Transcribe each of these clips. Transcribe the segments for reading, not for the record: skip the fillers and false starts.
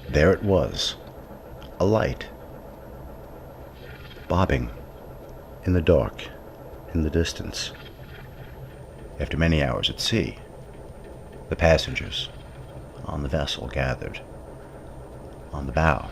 There it was, a light, bobbing in the dark, in the distance. After many hours at sea, the passengers on the vessel gathered on the bow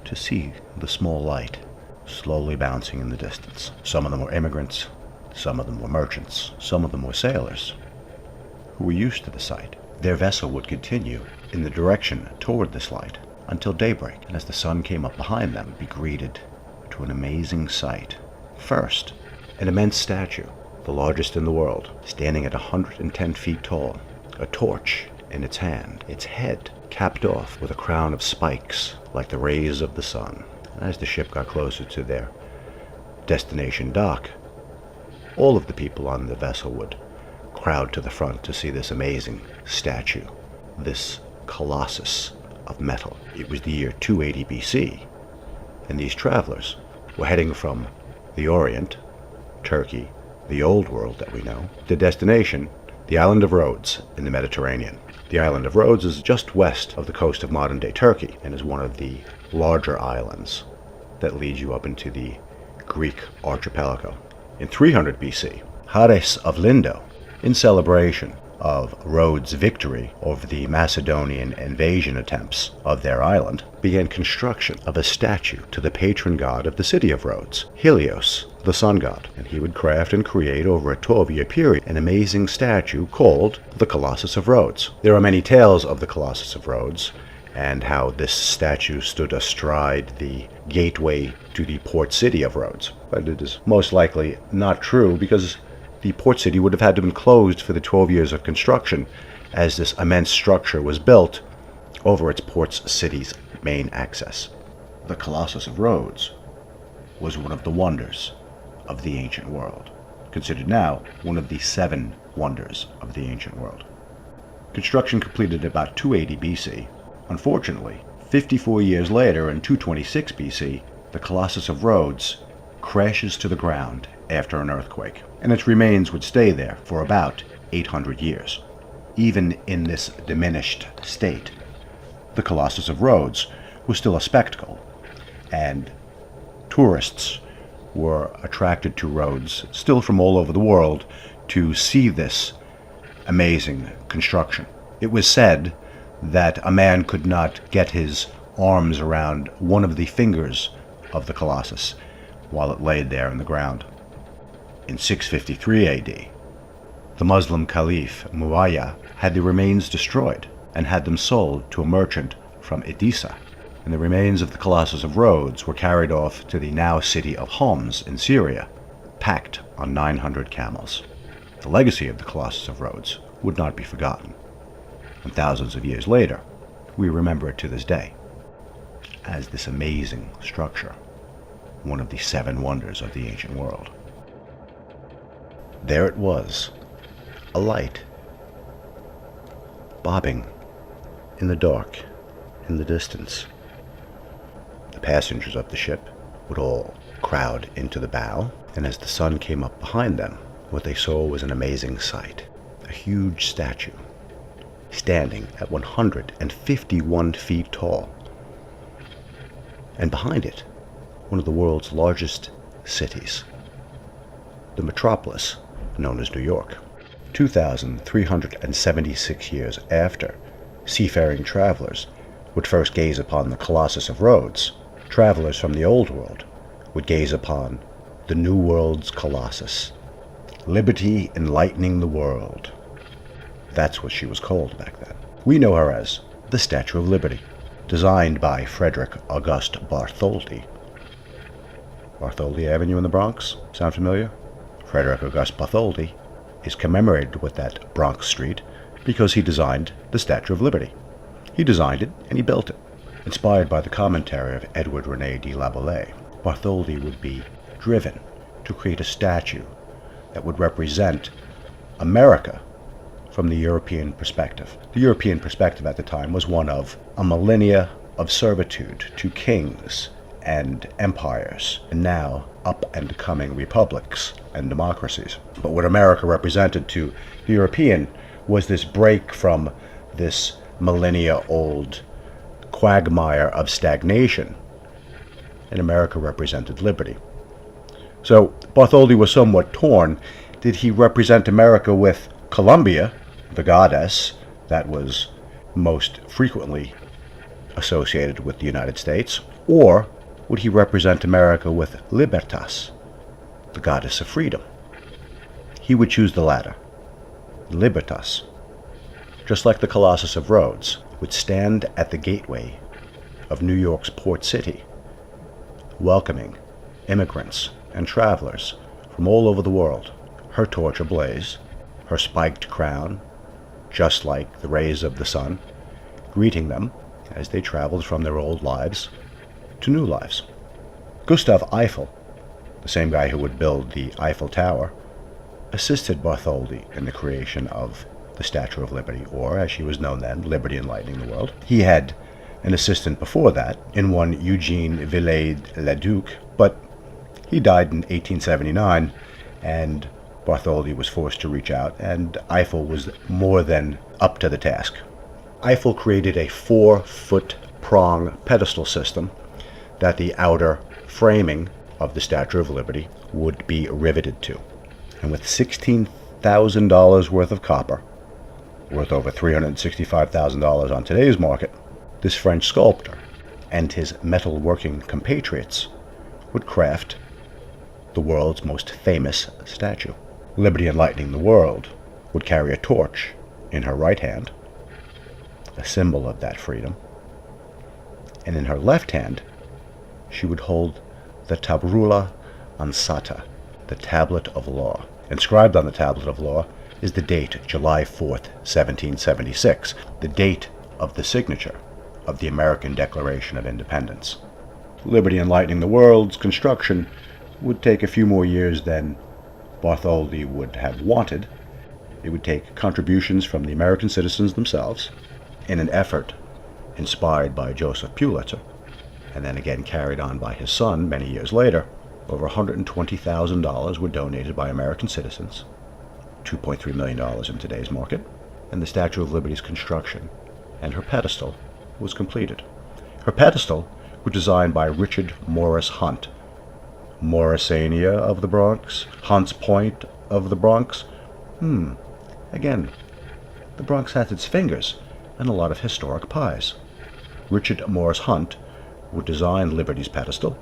to see the small light slowly bouncing in the distance. Some of them were immigrants, some of them were merchants, some of them were sailors who were used to the sight. Their vessel would continue in the direction toward this light until daybreak, and as the sun came up behind them, be greeted to an amazing sight. First, an immense statue, the largest in the world, standing at 110 feet tall, a torch in its hand, its head capped off with a crown of spikes like the rays of the sun. And as the ship got closer to their destination dock, all of the people on the vessel would crowd to the front to see this amazing statue, this Colossus of metal. It was the year 280 BC, and these travelers were heading from the Orient, Turkey, the old world that we know, to destination, the island of Rhodes in the Mediterranean. The island of Rhodes is just west of the coast of modern-day Turkey and is one of the larger islands that leads you up into the Greek archipelago. In 300 BC, Hares of Lindo, in celebration of Rhodes' victory over the Macedonian invasion attempts of their island, began construction of a statue to the patron god of the city of Rhodes, Helios, the sun god, and he would craft and create over a 12-year period an amazing statue called the Colossus of Rhodes. There are many tales of the Colossus of Rhodes and how this statue stood astride the gateway to the port city of Rhodes, but it is most likely not true because the port city would have had to have been closed for the 12 years of construction as this immense structure was built over its port city's main access. The Colossus of Rhodes was one of the wonders of the ancient world, considered now one of the 7 wonders of the ancient world. Construction completed about 280 BC. Unfortunately, 54 years later in 226 BC, the Colossus of Rhodes crashes to the ground after an earthquake, and its remains would stay there for about 800 years. Even in this diminished state, the Colossus of Rhodes was still a spectacle, and tourists were attracted to Rhodes, still from all over the world, to see this amazing construction. It was said that a man could not get his arms around one of the fingers of the Colossus while it laid there in the ground. In 653 AD, the Muslim Caliph Muawiyah had the remains destroyed and had them sold to a merchant from Edessa, and the remains of the Colossus of Rhodes were carried off to the now city of Homs in Syria, packed on 900 camels. The legacy of the Colossus of Rhodes would not be forgotten, and thousands of years later, we remember it to this day as this amazing structure, one of the 7 wonders of the ancient world. There it was, a light, bobbing in the dark, in the distance. The passengers of the ship would all crowd into the bow, and as the sun came up behind them, what they saw was an amazing sight. A huge statue, standing at 151 feet tall, and behind it, one of the world's largest cities, the metropolis known as New York. 2,376 years after seafaring travelers would first gaze upon the Colossus of Rhodes, travelers from the Old World would gaze upon the New World's Colossus, liberty enlightening the world. That's what she was called back then. We know her as the Statue of Liberty, designed by Frederick August Bartholdi. Bartholdi Avenue in the Bronx, sound familiar? Frederick August Bartholdi is commemorated with that Bronx street because he designed the Statue of Liberty. He designed it and he built it. Inspired by the commentary of Edward René de Laboulaye, Bartholdi would be driven to create a statue that would represent America from the European perspective. The European perspective at the time was one of a millennia of servitude to kings and empires, and now up-and-coming republics and democracies. But what America represented to the European was this break from this millennia-old quagmire of stagnation, and America represented liberty. So Bartholdi was somewhat torn. Did he represent America with Columbia, the goddess that was most frequently associated with the United States, or would he represent America with Libertas, the goddess of freedom? He would choose the latter. Libertas, just like the Colossus of Rhodes, would stand at the gateway of New York's port city, welcoming immigrants and travelers from all over the world, her torch ablaze, her spiked crown, just like the rays of the sun, greeting them as they traveled from their old lives to new lives. Gustav Eiffel, the same guy who would build the Eiffel Tower, assisted Bartholdi in the creation of the Statue of Liberty, or as she was known then, Liberty Enlightening the World. He had an assistant before that, in one Eugene Villaid-le-Duc, but he died in 1879, and Bartholdi was forced to reach out, and Eiffel was more than up to the task. Eiffel created a 4-foot prong pedestal system that the outer framing of the Statue of Liberty would be riveted to. And with $16,000 worth of copper, worth over $365,000 on today's market, this French sculptor and his metalworking compatriots would craft the world's most famous statue. Liberty Enlightening the World would carry a torch in her right hand, a symbol of that freedom, and in her left hand she would hold the Tabrula Ansata, the Tablet of Law. Inscribed on the Tablet of Law is the date, July 4th, 1776, the date of the signature of the American Declaration of Independence. Liberty Enlightening the World's construction would take a few more years than Bartholdi would have wanted. It would take contributions from the American citizens themselves in an effort inspired by Joseph Pulitzer, and then again carried on by his son many years later. Over $120,000 were donated by American citizens, $2.3 million in today's market, and the Statue of Liberty's construction and her pedestal was completed. Her pedestal was designed by Richard Morris Hunt, Morrisania of the Bronx, Hunts Point of the Bronx. Again, the Bronx has its fingers and a lot of historic pies. Richard Morris Hunt would design Liberty's pedestal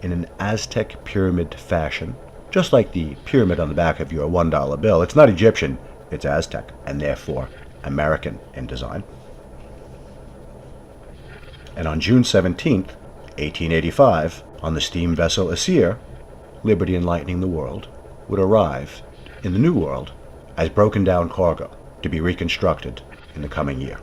in an Aztec pyramid fashion, just like the pyramid on the back of your $1 bill. It's not Egyptian, it's Aztec, and therefore American in design. And on June 17th, 1885, on the steam vessel Asir, Liberty Enlightening the World would arrive in the New World as broken down cargo to be reconstructed in the coming year.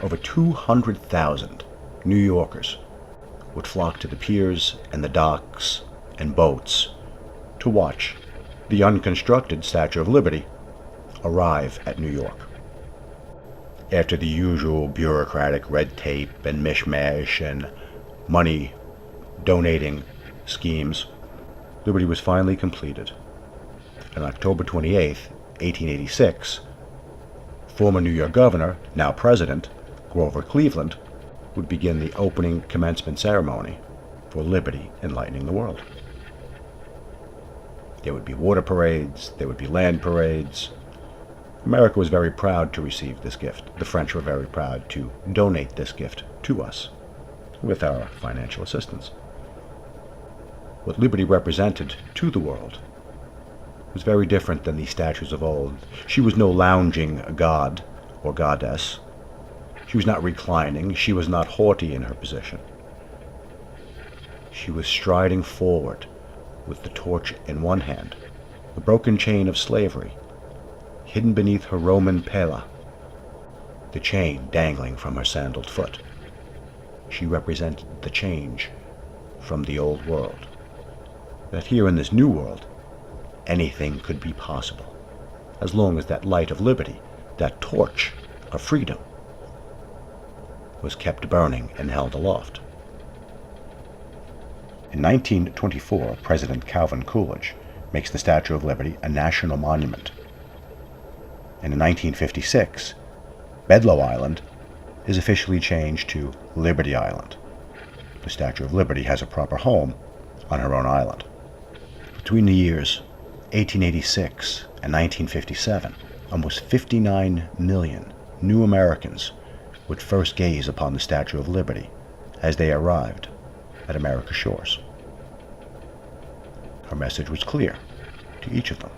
Over 200,000 New Yorkers would flock to the piers and the docks and boats to watch the unconstructed Statue of Liberty arrive at New York. After the usual bureaucratic red tape and mishmash and money donating schemes, Liberty was finally completed. On October 28th, 1886, former New York Governor, now President, Grover Cleveland, would begin the opening commencement ceremony for Liberty Enlightening the World. There would be water parades, there would be land parades. America was very proud to receive this gift. The French were very proud to donate this gift to us with our financial assistance. What Liberty represented to the world was very different than the statues of old. She was no lounging god or goddess. She was not reclining. She was not haughty in her position. She was striding forward with the torch in one hand, the broken chain of slavery hidden beneath her Roman pella, the chain dangling from her sandaled foot. She represented the change from the old world, that here in this new world, anything could be possible, as long as that light of liberty, that torch of freedom, was kept burning and held aloft. In 1924, President Calvin Coolidge makes the Statue of Liberty a national monument. And in 1956, Bedloe Island is officially changed to Liberty Island. The Statue of Liberty has a proper home on her own island. Between the years 1886 and 1957, almost 59 million new Americans would first gaze upon the Statue of Liberty as they arrived at America's shores. Her message was clear to each of them,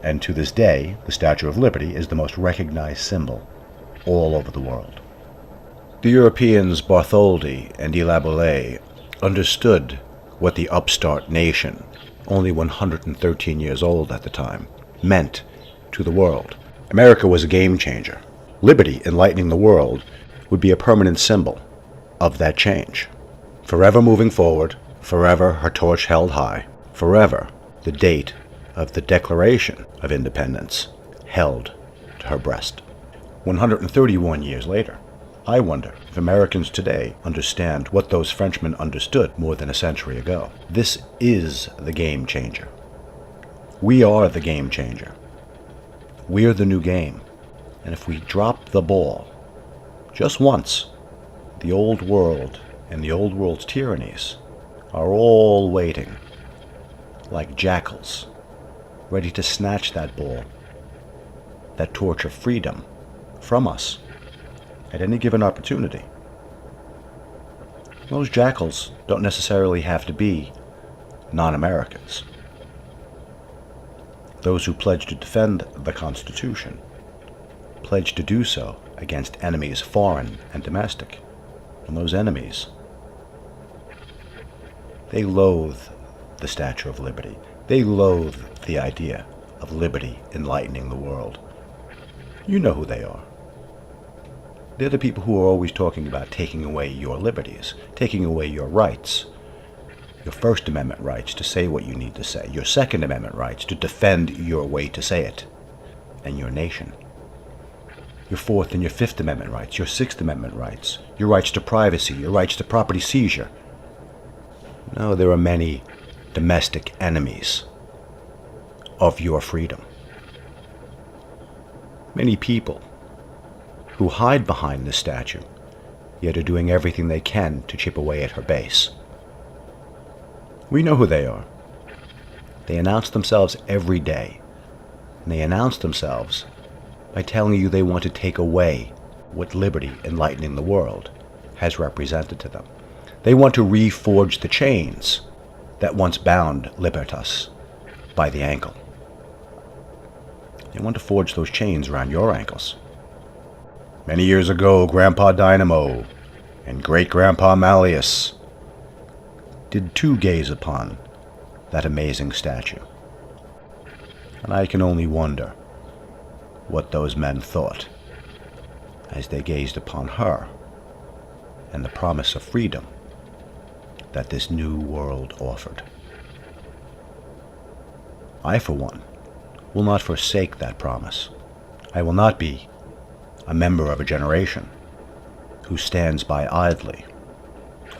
and to this day, the Statue of Liberty is the most recognized symbol all over the world. The Europeans Bartholdi and de la Boulaye understood what the upstart nation, only 113 years old at the time, meant to the world. America was a game changer. Liberty, enlightening the world, would be a permanent symbol of that change. Forever moving forward, forever her torch held high, forever the date of the Declaration of Independence held to her breast. 131 years later, I wonder if Americans today understand what those Frenchmen understood more than a century ago. This is the game changer. We are the game changer. We're the new game. And if we drop the ball just once, the old world and the old world's tyrannies are all waiting like jackals, ready to snatch that ball, that torch of freedom, from us at any given opportunity. Those jackals don't necessarily have to be non-Americans. Those who pledge to defend the Constitution pledge to do so against enemies foreign and domestic. And those enemies, they loathe the Statue of Liberty. They loathe the idea of liberty enlightening the world. You know who they are. They're the people who are always talking about taking away your liberties, taking away your rights. Your First Amendment rights to say what you need to say. Your Second Amendment rights to defend your way to say it and your nation. Your Fourth and your Fifth Amendment rights, your Sixth Amendment rights, your rights to privacy, your rights to property seizure. No, there are many domestic enemies of your freedom. Many people who hide behind this statue, yet are doing everything they can to chip away at her base. We know who they are. They announce themselves every day, and they announce themselves by telling you they want to take away what liberty enlightening the world has represented to them. They want to reforge the chains that once bound Libertas by the ankle. They want to forge those chains around your ankles. Many years ago, Grandpa Dynamo and Great-Grandpa Malleus did too gaze upon that amazing statue. And I can only wonder what those men thought as they gazed upon her and the promise of freedom that this new world offered. I, for one, will not forsake that promise. I will not be a member of a generation who stands by idly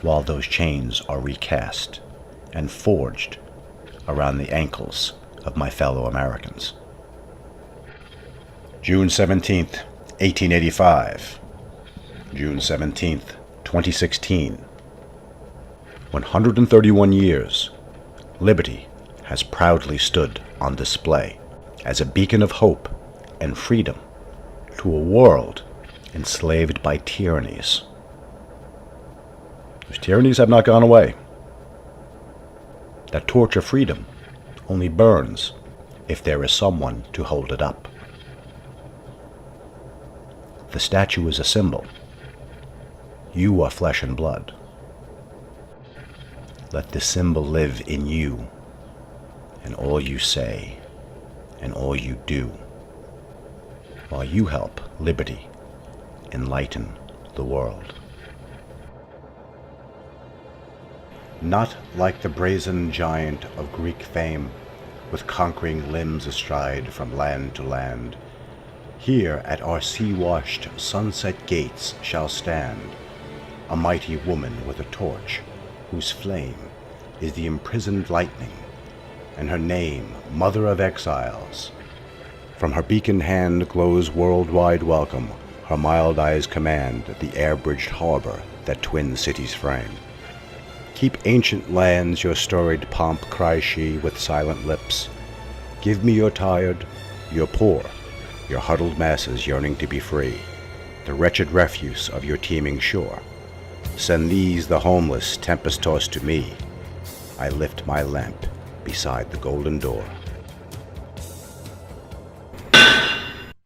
while those chains are recast and forged around the ankles of my fellow Americans. June 17th, 1885. June 17th, 2016. 131 years, liberty has proudly stood on display as a beacon of hope and freedom to a world enslaved by tyrannies. Those tyrannies have not gone away. That torch of freedom only burns if there is someone to hold it up. The statue is a symbol. You are flesh and blood. Let this symbol live in you, and all you say, and all you do, while you help liberty enlighten the world. Not like the brazen giant of Greek fame, with conquering limbs astride from land to land, here at our sea-washed sunset gates shall stand a mighty woman with a torch, whose flame is the imprisoned lightning, and her name, Mother of Exiles. From her beacon hand glows worldwide welcome, Her mild eyes command the air-bridged harbor that twin cities frame. Keep ancient lands, your storied pomp, cries she with silent lips. Give me your tired, your poor, your huddled masses yearning to be free, the wretched refuse of your teeming shore. Send these, the homeless, tempest-tossed, to me. I lift my lamp beside the golden door.